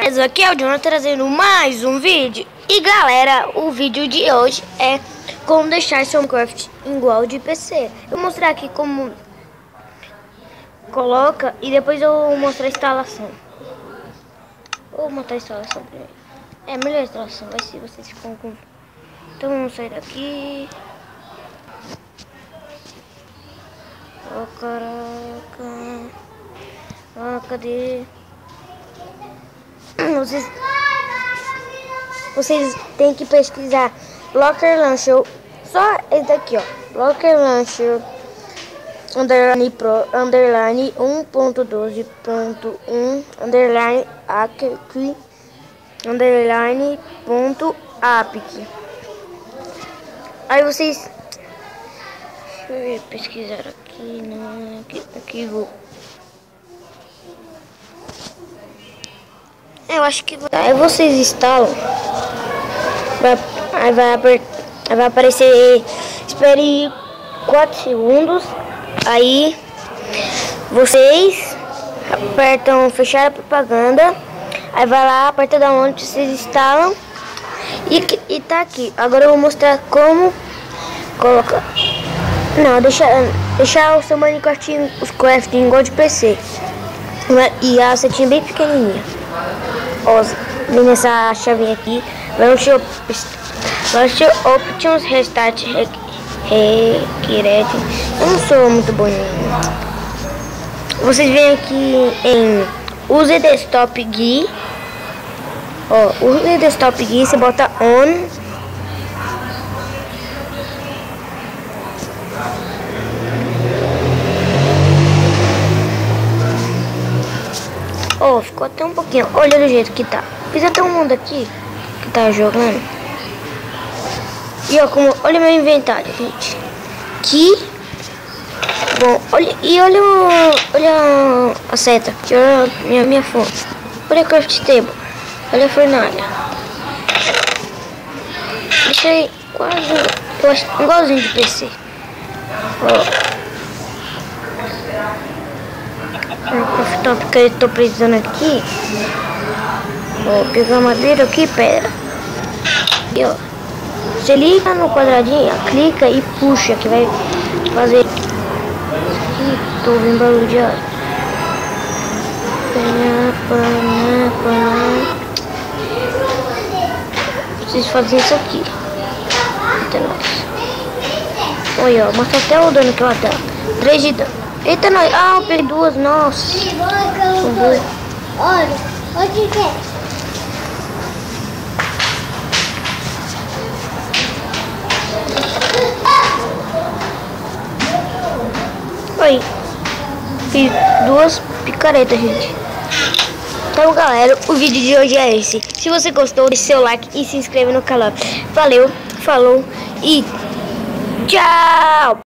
Beleza, aqui é o Jonathan trazendo mais um vídeo. E galera, o vídeo de hoje é como deixar seu Minecraft igual de PC. Eu vou mostrar aqui como coloca e depois eu vou mostrar a instalação. Vou mostrar a instalação primeiro. É melhor a instalação, vai ser vocês ficam com... Então vamos sair daqui. Oh caraca. Ah, cadê? Vocês têm que pesquisar Locker Launcher, só esse daqui, ó. Locker Launcher underline pro underline 1.12.1 underline aqui underline ponto apic. Aí vocês, deixa eu pesquisar aqui, não, aqui vou. Eu acho que aí vocês instalam, vai aparecer, espere 4 segundos, aí vocês apertam fechar a propaganda, aí vai lá, aperta download, vocês instalam e tá aqui. Agora eu vou mostrar como colocar, não, deixar o seu Minecraft, os crafting igual de PC e a setinha bem pequenininha. Ó, vem nessa chavinha aqui, launch options restart requiret. Eu não sou muito bom. Vocês vêm aqui em use desktop GUI. Ó, use desktop GUI, você bota on. Oh, ficou até um pouquinho. Olha do jeito que tá. Fiz até um mundo aqui que tá jogando. E ó, como, olha meu inventário, gente. Que bom. Olha, e olha a seta. Olha minha fonte. Olha a craft table. Olha a fornalha. Deixei quase, eu acho, igualzinho de PC. Ó. O top que eu tô precisando aqui. Vou pegar madeira aqui, pedra. E ó, você liga no quadradinho, clica e puxa, que vai fazer. Tô ouvindo barulho de ar. Preciso fazer isso aqui. Eita, nossa. Olha, ó, mostra até o dano que ela dá. 3 de dano. Eita, nós. Ah, eu peguei 2, nossa. Olha, onde que é? Oi. Fiz 2 picaretas, gente. Então, galera, o vídeo de hoje é esse. Se você gostou, deixe seu like e se inscreva no canal. Valeu, falou e tchau!